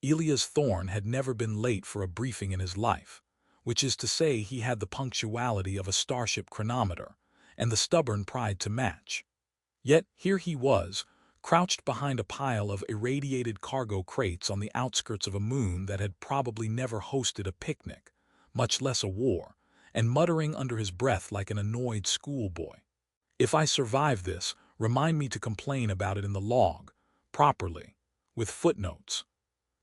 Elias Thorne had never been late for a briefing in his life, which is to say he had the punctuality of a starship chronometer and the stubborn pride to match. Yet here he was, crouched behind a pile of irradiated cargo crates on the outskirts of a moon that had probably never hosted a picnic, much less a war, and muttering under his breath like an annoyed schoolboy. If I survive this, remind me to complain about it in the log, properly, with footnotes.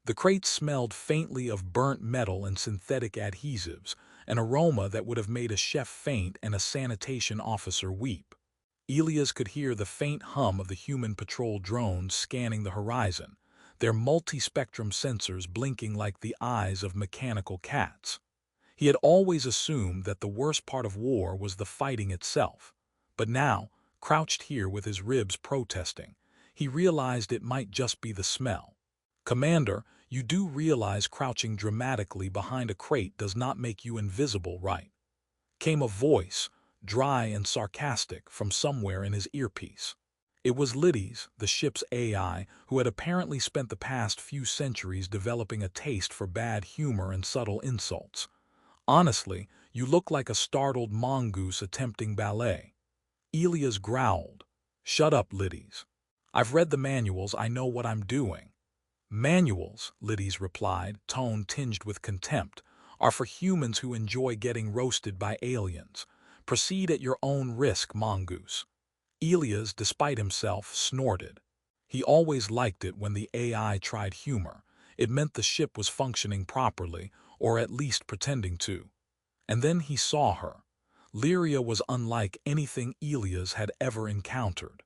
The crates smelled faintly of burnt metal and synthetic adhesives, an aroma that would have made a chef faint and a sanitation officer weep. Elias could hear the faint hum of the human patrol drones scanning the horizon, their multi-spectrum sensors blinking like the eyes of mechanical cats. He had always assumed that the worst part of war was the fighting itself, but now, crouched here with his ribs protesting, he realized it might just be the smell. "Commander, you do realize crouching dramatically behind a crate does not make you invisible, right?" Came a voice, dry and sarcastic, from somewhere in his earpiece. It was Liddy's, the ship's AI, who had apparently spent the past few centuries developing a taste for bad humor and subtle insults. "Honestly, you look like a startled mongoose attempting ballet." Elias growled. "Shut up, Liddy's. I've read the manuals, I know what I'm doing." "Manuals," Liddy's replied, tone tinged with contempt, "are for humans who enjoy getting roasted by aliens. Proceed at your own risk, mongoose." Elias, despite himself, snorted. He always liked it when the AI tried humor. It meant the ship was functioning properly, or at least pretending to. And then he saw her. Lyria was unlike anything Elias had ever encountered.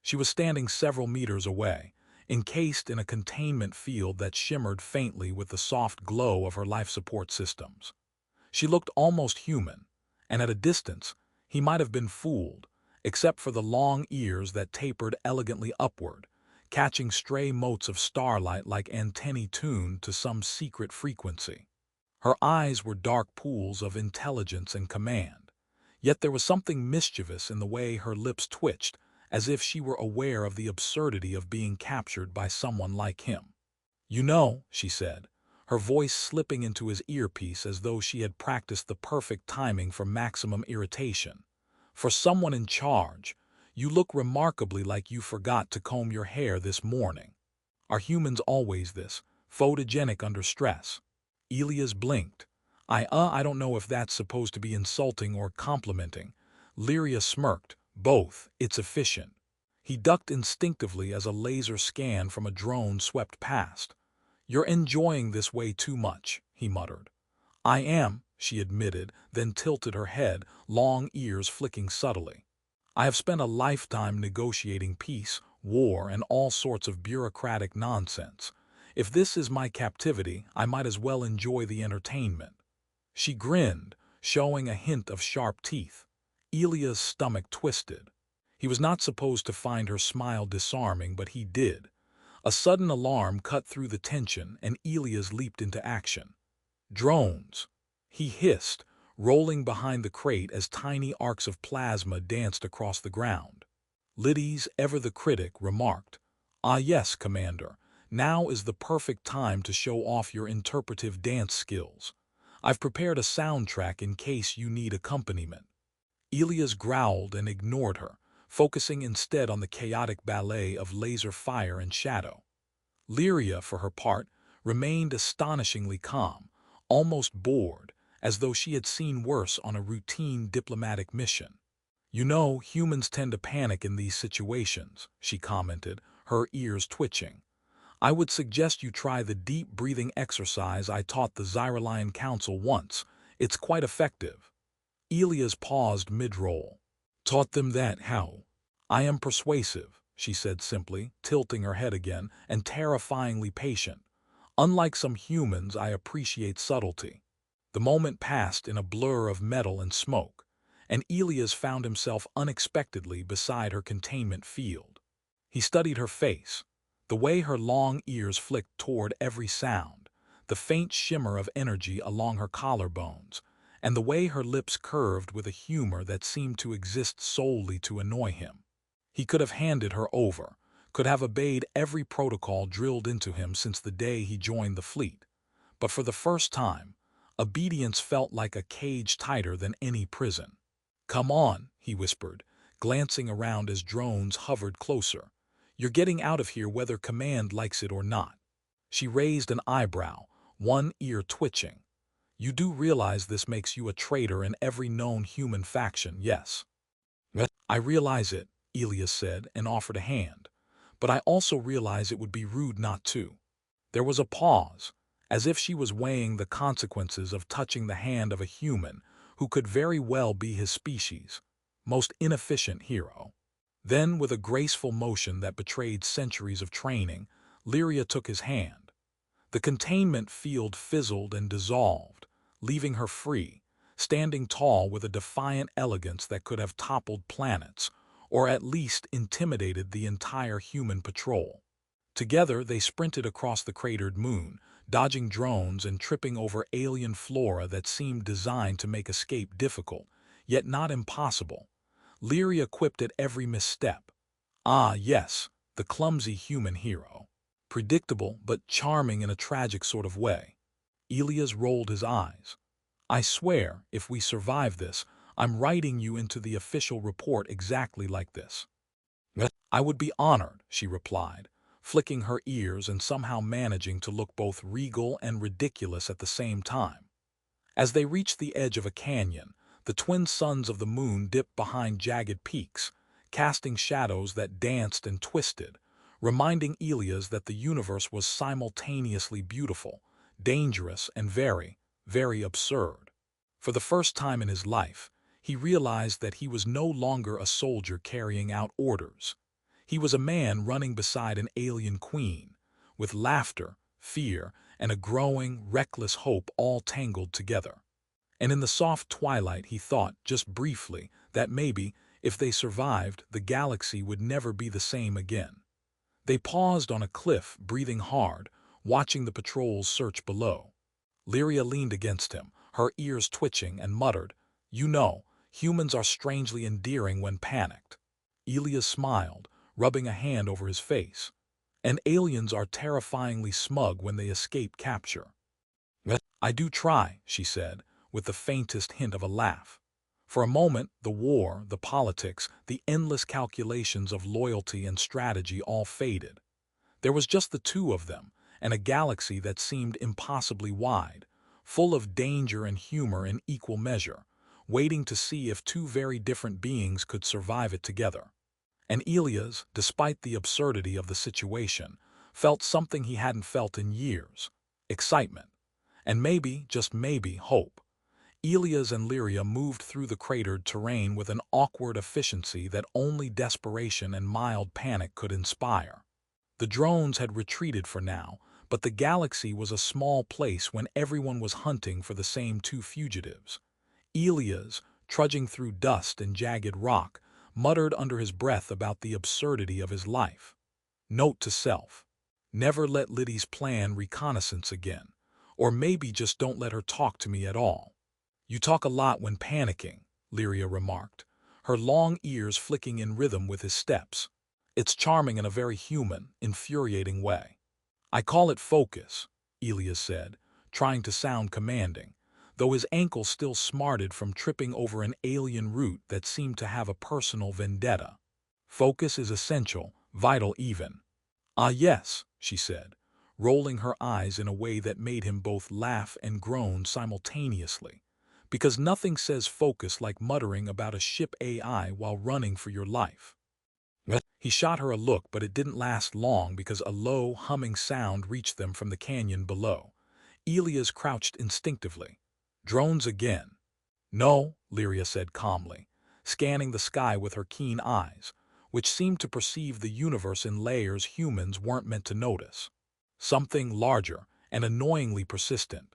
She was standing several meters away, encased in a containment field that shimmered faintly with the soft glow of her life support systems. She looked almost human, and at a distance, he might have been fooled, except for the long ears that tapered elegantly upward, catching stray motes of starlight like antennae tuned to some secret frequency. Her eyes were dark pools of intelligence and command, yet there was something mischievous in the way her lips twitched, as if she were aware of the absurdity of being captured by someone like him. "You know," she said, her voice slipping into his earpiece as though she had practiced the perfect timing for maximum irritation, "for someone in charge, you look remarkably like you forgot to comb your hair this morning. Are humans always this, photogenic under stress?" Elias blinked. I don't know if that's supposed to be insulting or complimenting." Lyria smirked. "Both, it's efficient." He ducked instinctively as a laser scan from a drone swept past. "You're enjoying this way too much," he muttered. "I am," she admitted, then tilted her head, long ears flicking subtly. "I have spent a lifetime negotiating peace, war, and all sorts of bureaucratic nonsense. If this is my captivity, I might as well enjoy the entertainment." She grinned, showing a hint of sharp teeth. Elia's stomach twisted. He was not supposed to find her smile disarming, but he did. A sudden alarm cut through the tension, and Elias leaped into action. "Drones!" he hissed, rolling behind the crate as tiny arcs of plasma danced across the ground. Liddy's, ever the critic, remarked, "Ah yes, Commander, now is the perfect time to show off your interpretive dance skills. I've prepared a soundtrack in case you need accompaniment." Elias growled and ignored her, focusing instead on the chaotic ballet of laser fire and shadow. Lyria, for her part, remained astonishingly calm, almost bored, as though she had seen worse on a routine diplomatic mission. "You know, humans tend to panic in these situations," she commented, her ears twitching. "I would suggest you try the deep breathing exercise I taught the Xyrilian Council once. It's quite effective." Elias paused mid-roll. "Taught them that, how?" "I am persuasive," she said simply, tilting her head again, "and terrifyingly patient. Unlike some humans, I appreciate subtlety." The moment passed in a blur of metal and smoke, and Elias found himself unexpectedly beside her containment field. He studied her face, the way her long ears flicked toward every sound, the faint shimmer of energy along her collarbones, and the way her lips curved with a humor that seemed to exist solely to annoy him. He could have handed her over, could have obeyed every protocol drilled into him since the day he joined the fleet. But for the first time, obedience felt like a cage tighter than any prison. "Come on," he whispered, glancing around as drones hovered closer. "You're getting out of here whether command likes it or not." She raised an eyebrow, one ear twitching. "You do realize this makes you a traitor in every known human faction, yes?" "I realize it," Elias said and offered a hand. "But I also realize it would be rude not to." There was a pause, as if she was weighing the consequences of touching the hand of a human who could very well be his species' most inefficient hero. Then, with a graceful motion that betrayed centuries of training, Lyria took his hand. The containment field fizzled and dissolved, leaving her free, standing tall with a defiant elegance that could have toppled planets, or at least intimidated the entire human patrol. Together they sprinted across the cratered moon, dodging drones and tripping over alien flora that seemed designed to make escape difficult, yet not impossible. Lyria quipped at every misstep. Ah, yes, the clumsy human hero. Predictable but charming in a tragic sort of way. Elias rolled his eyes. "I swear, if we survive this, I'm writing you into the official report exactly like this." "I would be honored," she replied, flicking her ears and somehow managing to look both regal and ridiculous at the same time. As they reached the edge of a canyon, the twin suns of the moon dipped behind jagged peaks, casting shadows that danced and twisted, reminding Elias that the universe was simultaneously beautiful, dangerous, and very, very absurd. For the first time in his life, he realized that he was no longer a soldier carrying out orders. He was a man running beside an alien queen, with laughter, fear, and a growing, reckless hope all tangled together. And in the soft twilight he thought, just briefly, that maybe, if they survived, the galaxy would never be the same again. They paused on a cliff, breathing hard, watching the patrols search below. Lyria leaned against him, her ears twitching, and muttered, "You know, humans are strangely endearing when panicked." Elias smiled, rubbing a hand over his face. "And aliens are terrifyingly smug when they escape capture." "I do try," she said, with the faintest hint of a laugh. For a moment, the war, the politics, the endless calculations of loyalty and strategy all faded. There was just the two of them, and a galaxy that seemed impossibly wide, full of danger and humor in equal measure, waiting to see if two very different beings could survive it together. And Elias, despite the absurdity of the situation, felt something he hadn't felt in years: excitement. And maybe, just maybe, hope. Elias and Lyria moved through the cratered terrain with an awkward efficiency that only desperation and mild panic could inspire. The drones had retreated for now, but the galaxy was a small place when everyone was hunting for the same two fugitives. Elias, trudging through dust and jagged rock, muttered under his breath about the absurdity of his life. Note to self: never let Liddy's plan reconnaissance again, or maybe just don't let her talk to me at all. "You talk a lot when panicking," Lyria remarked, her long ears flicking in rhythm with his steps. "It's charming in a very human, infuriating way." "I call it focus," Elias said, trying to sound commanding, though his ankle still smarted from tripping over an alien root that seemed to have a personal vendetta. "Focus is essential, vital even." "Ah yes," she said, rolling her eyes in a way that made him both laugh and groan simultaneously. "Because nothing says focus like muttering about a ship AI while running for your life." He shot her a look, but it didn't last long because a low, humming sound reached them from the canyon below. Elias crouched instinctively. "Drones again." "No," Lyria said calmly, scanning the sky with her keen eyes, which seemed to perceive the universe in layers humans weren't meant to notice. "Something larger and annoyingly persistent."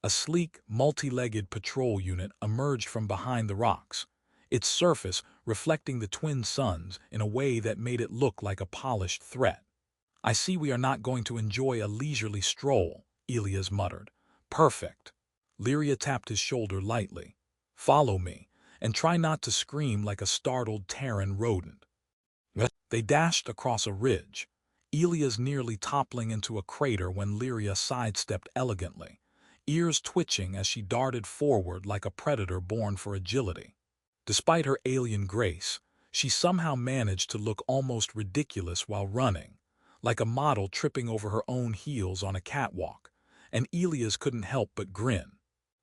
A sleek, multi-legged patrol unit emerged from behind the rocks, its surface reflecting the twin suns in a way that made it look like a polished threat. "I see we are not going to enjoy a leisurely stroll," Elias muttered. "Perfect." Lyria tapped his shoulder lightly. "Follow me, and try not to scream like a startled Terran rodent." They dashed across a ridge, Elias nearly toppling into a crater when Lyria sidestepped elegantly, ears twitching as she darted forward like a predator born for agility. Despite her alien grace, she somehow managed to look almost ridiculous while running, like a model tripping over her own heels on a catwalk, and Elias couldn't help but grin.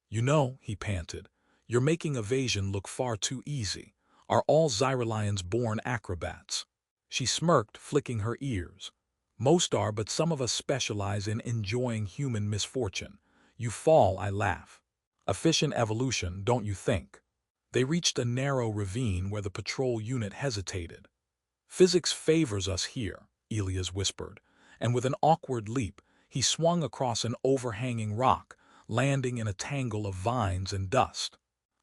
"You know," he panted, "you're making evasion look far too easy. Are all Xyralians born acrobats?" She smirked, flicking her ears. "Most are, but some of us specialize in enjoying human misfortune. You fall, I laugh. Efficient evolution, don't you think?" They reached a narrow ravine where the patrol unit hesitated. "Physics favors us here," Elias whispered, and with an awkward leap, he swung across an overhanging rock, landing in a tangle of vines and dust.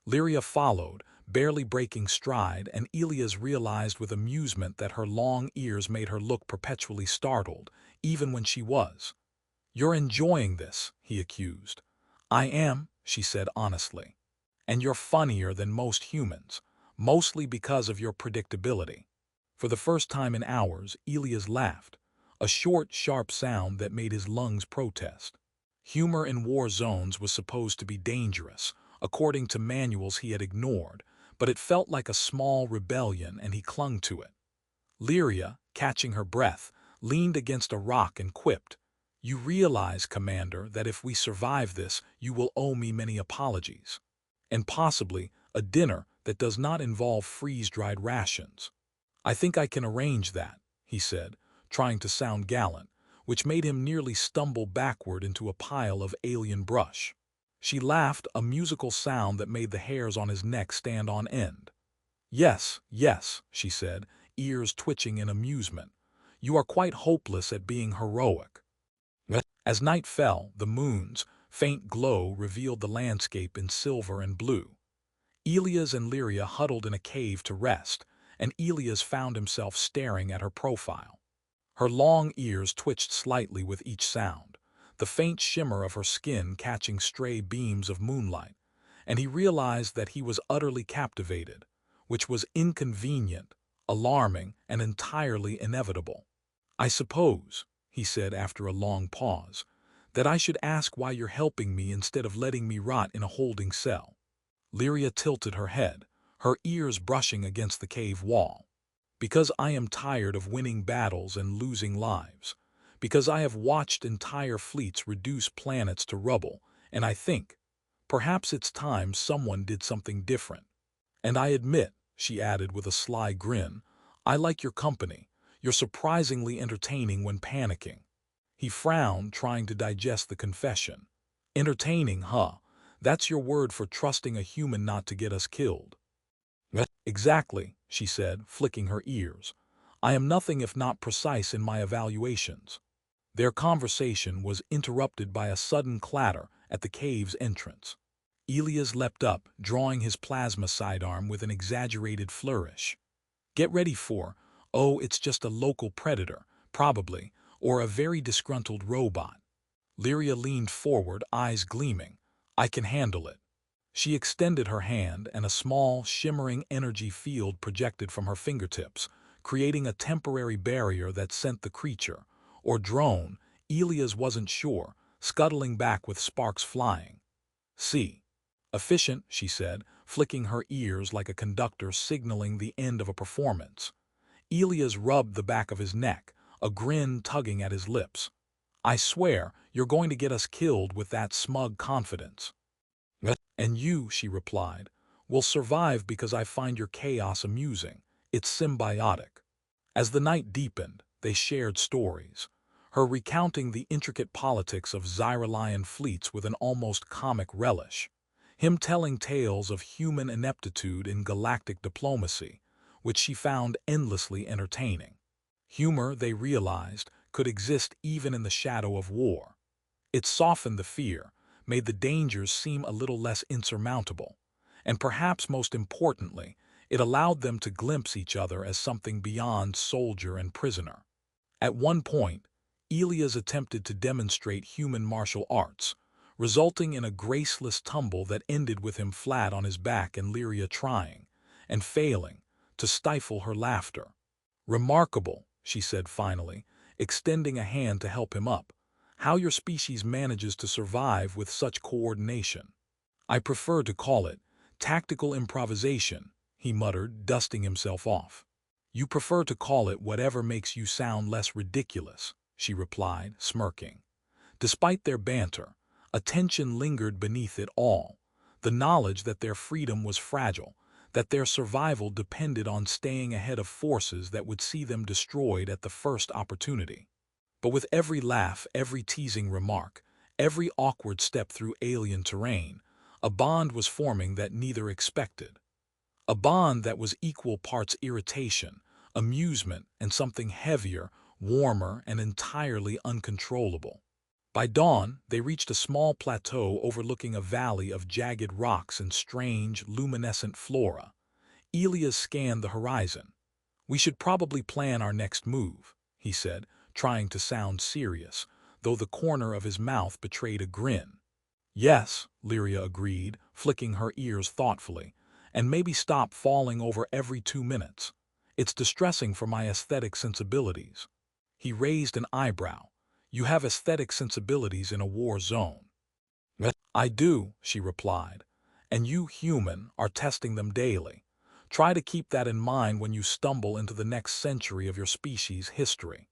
Lyria followed, barely breaking stride, and Elias realized with amusement that her long ears made her look perpetually startled, even when she was. "You're enjoying this," he accused. "I am," she said honestly. "And you're funnier than most humans, mostly because of your predictability." For the first time in hours, Elias laughed, a short, sharp sound that made his lungs protest. Humor in war zones was supposed to be dangerous, according to manuals he had ignored, but it felt like a small rebellion and he clung to it. Lyria, catching her breath, leaned against a rock and quipped, "You realize, Commander, that if we survive this, you will owe me many apologies. And possibly a dinner that does not involve freeze-dried rations." "I think I can arrange that," he said, trying to sound gallant, which made him nearly stumble backward into a pile of alien brush. She laughed, a musical sound that made the hairs on his neck stand on end. "Yes, yes," she said, ears twitching in amusement. "You are quite hopeless at being heroic." As night fell, the moon's faint glow revealed the landscape in silver and blue. Elias and Lyria huddled in a cave to rest, and Elias found himself staring at her profile. Her long ears twitched slightly with each sound, the faint shimmer of her skin catching stray beams of moonlight, and he realized that he was utterly captivated, which was inconvenient, alarming, and entirely inevitable. "I suppose," he said after a long pause, "that I should ask why you're helping me instead of letting me rot in a holding cell." Lyria tilted her head, her ears brushing against the cave wall. "Because I am tired of winning battles and losing lives. Because I have watched entire fleets reduce planets to rubble, and I think, perhaps it's time someone did something different. And I admit," she added with a sly grin, "I like your company. You're surprisingly entertaining when panicking." He frowned, trying to digest the confession. "Entertaining, huh? That's your word for trusting a human not to get us killed." "Exactly," she said, flicking her ears. "I am nothing if not precise in my evaluations." Their conversation was interrupted by a sudden clatter at the cave's entrance. Elias leapt up, drawing his plasma sidearm with an exaggerated flourish. "Get ready for, oh, it's just a local predator, probably, or a very disgruntled robot." Lyria leaned forward, eyes gleaming. "I can handle it." She extended her hand, and a small, shimmering energy field projected from her fingertips, creating a temporary barrier that sent the creature, or drone, Elias wasn't sure, scuttling back with sparks flying. "See. Efficient," she said, flicking her ears like a conductor signaling the end of a performance. Elias rubbed the back of his neck, a grin tugging at his lips. "I swear, you're going to get us killed with that smug confidence." "And you," she replied, "will survive because I find your chaos amusing. It's symbiotic." As the night deepened, they shared stories, her recounting the intricate politics of Xyralian fleets with an almost comic relish, him telling tales of human ineptitude in galactic diplomacy, which she found endlessly entertaining. Humor, they realized, could exist even in the shadow of war. It softened the fear, made the dangers seem a little less insurmountable, and perhaps most importantly, it allowed them to glimpse each other as something beyond soldier and prisoner. At one point, Elias attempted to demonstrate human martial arts, resulting in a graceless tumble that ended with him flat on his back and Lyria trying, and failing, to stifle her laughter. "Remarkable," she said finally, extending a hand to help him up. How your species manages to survive with such coordination. I prefer to call it tactical improvisation, he muttered, dusting himself off. You prefer to call it whatever makes you sound less ridiculous, she replied, smirking. Despite their banter, a tension lingered beneath it all, the knowledge that their freedom was fragile, that their survival depended on staying ahead of forces that would see them destroyed at the first opportunity. But with every laugh, every teasing remark, every awkward step through alien terrain, a bond was forming that neither expected. A bond that was equal parts irritation, amusement, and something heavier, warmer, and entirely uncontrollable. By dawn, they reached a small plateau overlooking a valley of jagged rocks and strange, luminescent flora. Elias scanned the horizon. We should probably plan our next move, he said, trying to sound serious, though the corner of his mouth betrayed a grin. Yes, Lyria agreed, flicking her ears thoughtfully, and maybe stop falling over every 2 minutes. It's distressing for my aesthetic sensibilities. He raised an eyebrow. You have aesthetic sensibilities in a war zone. I do, she replied, and you, human, are testing them daily. Try to keep that in mind when you stumble into the next century of your species' history.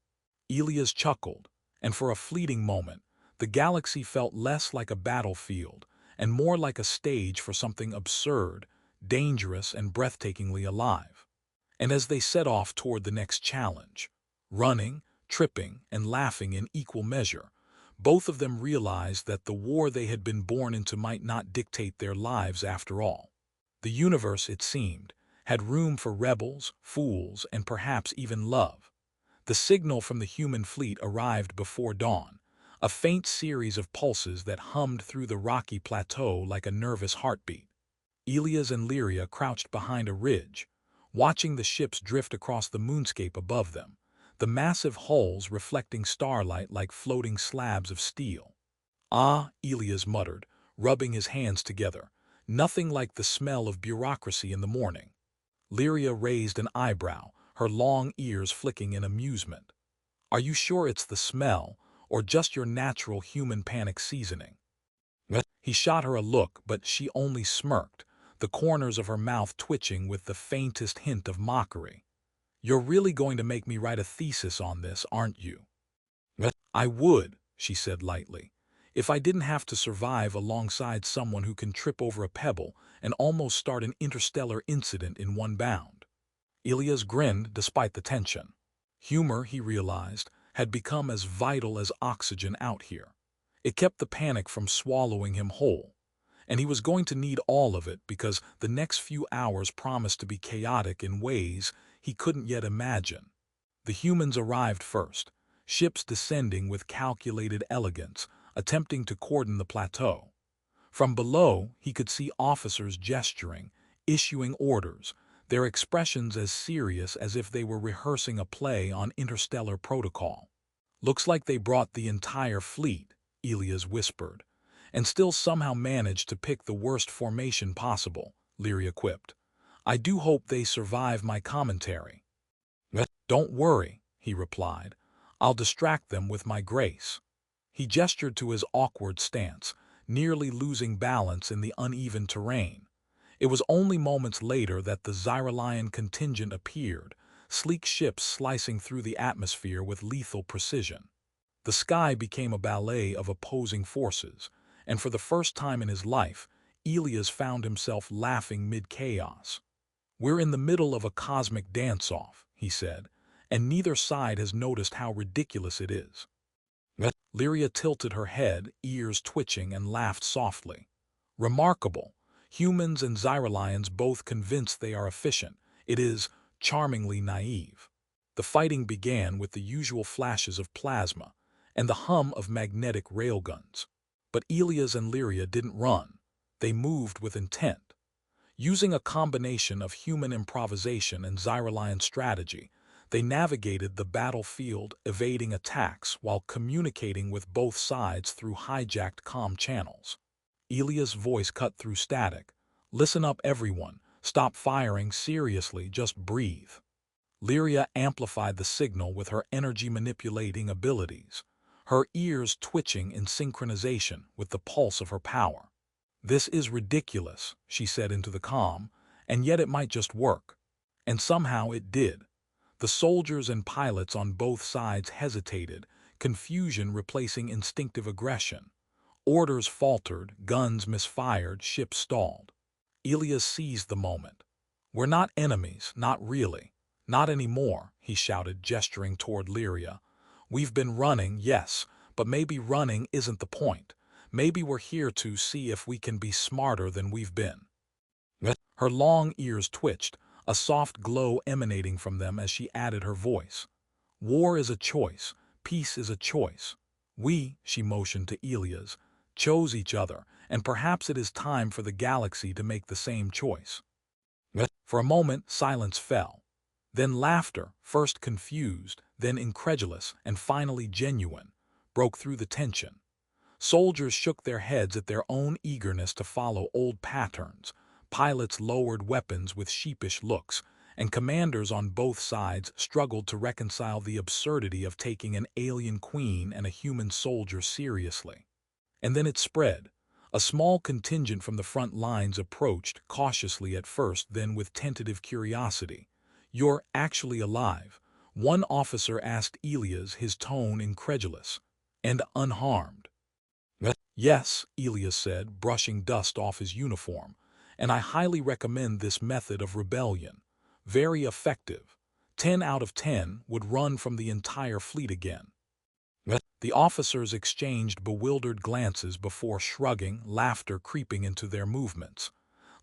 Elias chuckled, and for a fleeting moment, the galaxy felt less like a battlefield and more like a stage for something absurd, dangerous, and breathtakingly alive. And as they set off toward the next challenge, running, tripping, and laughing in equal measure, both of them realized that the war they had been born into might not dictate their lives after all. The universe, it seemed, had room for rebels, fools, and perhaps even love. The signal from the human fleet arrived before dawn, a faint series of pulses that hummed through the rocky plateau like a nervous heartbeat. Elias and Lyria crouched behind a ridge, watching the ships drift across the moonscape above them, the massive hulls reflecting starlight like floating slabs of steel. Ah, Elias muttered, rubbing his hands together, nothing like the smell of bureaucracy in the morning. Lyria raised an eyebrow, her long ears flicking in amusement. Are you sure it's the smell, or just your natural human panic seasoning? He shot her a look, but she only smirked, the corners of her mouth twitching with the faintest hint of mockery. You're really going to make me write a thesis on this, aren't you? I would, she said lightly, if I didn't have to survive alongside someone who can trip over a pebble and almost start an interstellar incident in one bound. Elias grinned despite the tension. Humor, he realized, had become as vital as oxygen out here. It kept the panic from swallowing him whole. And he was going to need all of it because the next few hours promised to be chaotic in ways he couldn't yet imagine. The humans arrived first, ships descending with calculated elegance, attempting to cordon the plateau. From below, he could see officers gesturing, issuing orders, their expressions as serious as if they were rehearsing a play on interstellar protocol. Looks like they brought the entire fleet, Elias whispered, and still somehow managed to pick the worst formation possible, Lyria quipped. I do hope they survive my commentary. Don't worry, he replied. I'll distract them with my grace. He gestured to his awkward stance, nearly losing balance in the uneven terrain. It was only moments later that the Xyrilian contingent appeared, sleek ships slicing through the atmosphere with lethal precision. The sky became a ballet of opposing forces, and for the first time in his life, Elias found himself laughing mid-chaos. We're in the middle of a cosmic dance-off, he said, and neither side has noticed how ridiculous it is. Lyria tilted her head, ears twitching, and laughed softly. Remarkable. Humans and Xyrilians both convinced they are efficient. It is charmingly naive. The fighting began with the usual flashes of plasma and the hum of magnetic railguns. But Elias and Lyria didn't run. They moved with intent. Using a combination of human improvisation and Xyrilian strategy, they navigated the battlefield, evading attacks while communicating with both sides through hijacked comm channels. Elias' voice cut through static. Listen up, everyone. Stop firing, seriously, just breathe. Lyria amplified the signal with her energy-manipulating abilities, her ears twitching in synchronization with the pulse of her power. "This is ridiculous," she said into the calm, "and yet it might just work." And somehow it did. The soldiers and pilots on both sides hesitated, confusion replacing instinctive aggression. Orders faltered, guns misfired, ships stalled. Elias seized the moment. "We're not enemies, not really. Not anymore," he shouted, gesturing toward Lyria. "We've been running, yes, but maybe running isn't the point. Maybe we're here to see if we can be smarter than we've been." Her long ears twitched, a soft glow emanating from them as she added her voice. "War is a choice. Peace is a choice. We," she motioned to Elias, "chose each other, and perhaps it is time for the galaxy to make the same choice." For a moment, silence fell. Then laughter, first confused, then incredulous, and finally genuine, broke through the tension. Soldiers shook their heads at their own eagerness to follow old patterns, pilots lowered weapons with sheepish looks, and commanders on both sides struggled to reconcile the absurdity of taking an alien queen and a human soldier seriously. And then it spread. A small contingent from the front lines approached, cautiously at first, then with tentative curiosity. "You're actually alive?" one officer asked Elias, his tone incredulous. "And unharmed?" "Yes," Elias said, brushing dust off his uniform, "and I highly recommend this method of rebellion. Very effective. 10 out of 10 would run from the entire fleet again." The officers exchanged bewildered glances before shrugging, laughter creeping into their movements.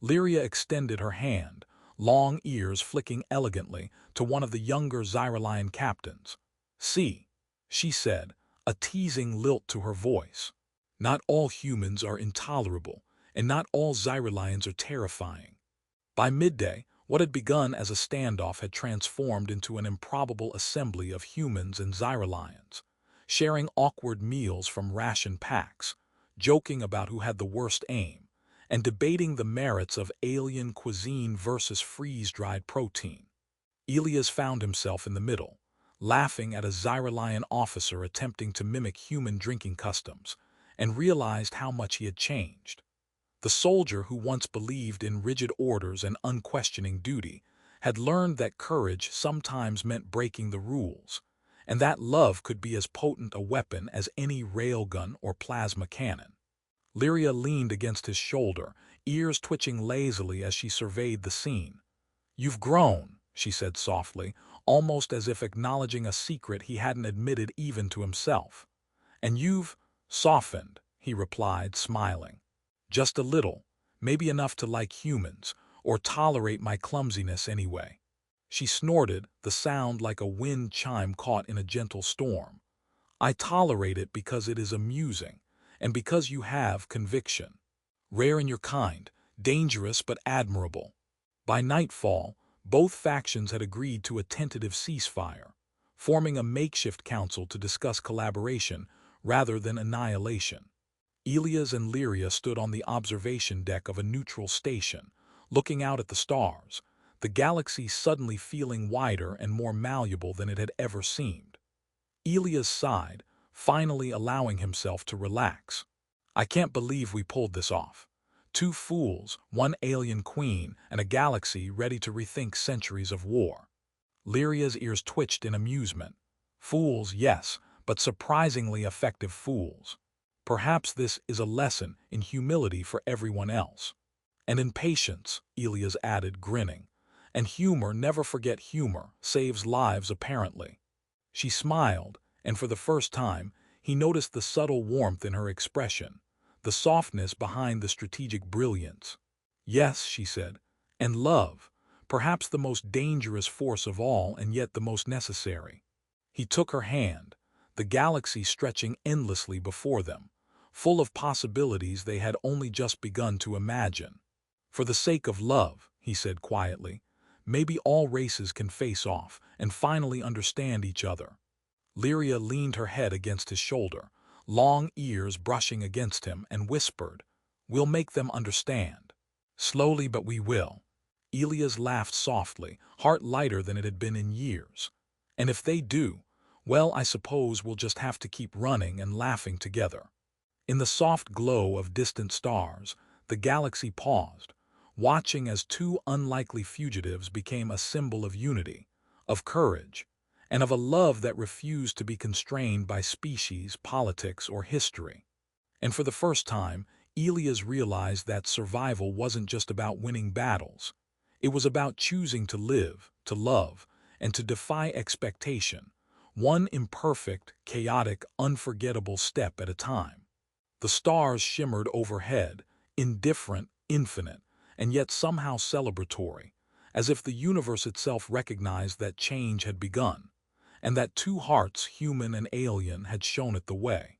Lyria extended her hand, long ears flicking elegantly, to one of the younger Xyrilian captains. "See," she said, a teasing lilt to her voice. "Not all humans are intolerable, and not all Xyrilians are terrifying." By midday, what had begun as a standoff had transformed into an improbable assembly of humans and Xyrilians, sharing awkward meals from ration packs, joking about who had the worst aim, and debating the merits of alien cuisine versus freeze-dried protein. Elias found himself in the middle, laughing at a Xyrilian officer attempting to mimic human drinking customs, and realized how much he had changed. The soldier who once believed in rigid orders and unquestioning duty had learned that courage sometimes meant breaking the rules, and that love could be as potent a weapon as any railgun or plasma cannon. Lyria leaned against his shoulder, ears twitching lazily as she surveyed the scene. "You've grown," she said softly, almost as if acknowledging a secret he hadn't admitted even to himself. "And you've softened," he replied, smiling. "Just a little, maybe enough to like humans, or tolerate my clumsiness anyway." She snorted, the sound like a wind chime caught in a gentle storm. "I tolerate it because it is amusing, and because you have conviction. Rare in your kind, dangerous but admirable." By nightfall, both factions had agreed to a tentative ceasefire, forming a makeshift council to discuss collaboration rather than annihilation. Elias and Lyria stood on the observation deck of a neutral station, looking out at the stars, the galaxy suddenly feeling wider and more malleable than it had ever seemed. Elias sighed, finally allowing himself to relax. "I can't believe we pulled this off. 2 fools, 1 alien queen, and a galaxy ready to rethink centuries of war." Lyria's ears twitched in amusement. "Fools, yes, but surprisingly effective fools. Perhaps this is a lesson in humility for everyone else. And in patience," Elias added, grinning. "And humor, never forget humor, saves lives apparently." She smiled, and for the first time, he noticed the subtle warmth in her expression, the softness behind the strategic brilliance. "Yes," she said, "and love, perhaps the most dangerous force of all and yet the most necessary." He took her hand, the galaxy stretching endlessly before them, full of possibilities they had only just begun to imagine. "For the sake of love," he said quietly, "maybe all races can face off and finally understand each other." Lyria leaned her head against his shoulder, long ears brushing against him, and whispered, "We'll make them understand. Slowly, but we will." Elias laughed softly, heart lighter than it had been in years. And if they do, well, I suppose we'll just have to keep running and laughing together. In the soft glow of distant stars, the galaxy paused, watching as two unlikely fugitives became a symbol of unity, of courage, and of a love that refused to be constrained by species, politics, or history. And for the first time, Elias realized that survival wasn't just about winning battles. It was about choosing to live, to love, and to defy expectation, one imperfect, chaotic, unforgettable step at a time. The stars shimmered overhead, indifferent, infinite, and yet somehow celebratory, as if the universe itself recognized that change had begun, and that two hearts, human and alien, had shown it the way.